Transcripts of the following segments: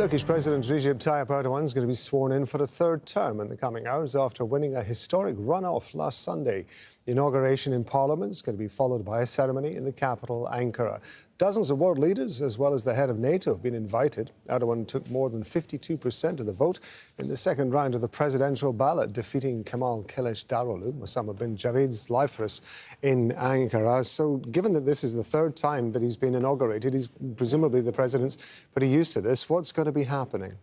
Turkish President Recep Tayyip Erdogan is going to be sworn in for a third term in the coming hours after winning a historic runoff last Sunday. The inauguration in Parliament is going to be followed by a ceremony in the capital, Ankara. Dozens of world leaders, as well as the head of NATO, have been invited. Erdogan took more than 52% of the vote in the second round of the presidential ballot, defeating Kemal Kılıçdaroğlu, Osama bin Javid's life race in Ankara. So given that this is the third time that he's been inaugurated, he's presumably the president's pretty used to this. What's going to be happening?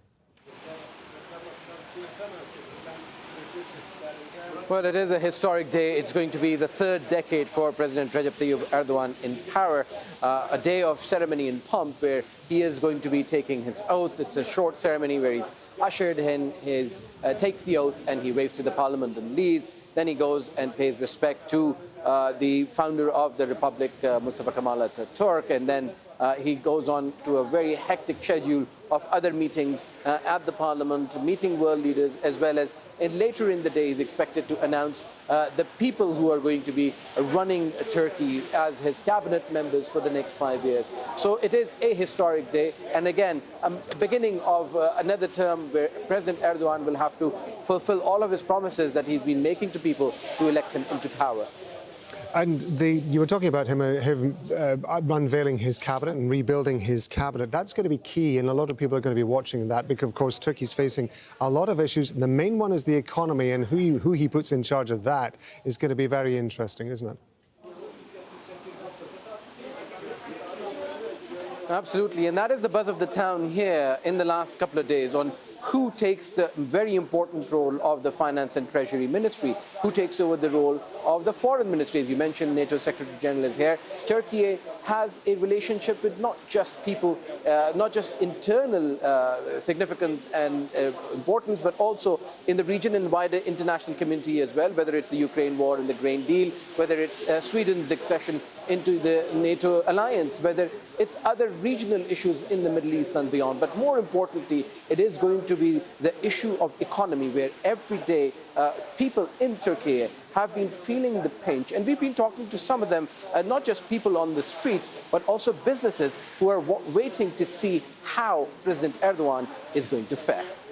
Well, it is a historic day. It's going to be the third decade for President Recep Tayyip Erdogan in power, a day of ceremony and pomp where he is going to be taking his oath. It's a short ceremony where he's ushered in, takes the oath and he waves to the parliament and leaves. Then he goes and pays respect to the founder of the republic, Mustafa Kemal Atatürk, and then he goes on to a very hectic schedule of other meetings at the parliament, meeting world leaders, as well as later in the day he's expected to announce the people who are going to be running Turkey as his cabinet members for the next 5 years. So it is a historic day, and again, beginning of another term where President Erdogan will have to fulfill all of his promises that he's been making to people to elect him into power. And you were talking about him unveiling his cabinet and rebuilding his cabinet. That's going to be key, and a lot of people are going to be watching that because, of course, Turkey's facing a lot of issues. The main one is the economy, and who he puts in charge of that is going to be very interesting, isn't it? Absolutely, and that is the buzz of the town here in the last couple of days on who takes the very important role of the Finance and Treasury Ministry, who takes over the role of the Foreign Ministry. As you mentioned, NATO Secretary General is here. Turkey has a relationship with not just people, not just internal significance and importance, but also in the region and wider international community as well, whether it's the Ukraine war and the grain deal, whether it's Sweden's accession into the NATO alliance, whether it's other regional issues in the Middle East and beyond. But more importantly, it is going to be the issue of economy, where every day people in Turkey have been feeling the pinch. And we've been talking to some of them, not just people on the streets, but also businesses who are waiting to see how President Erdogan is going to fare.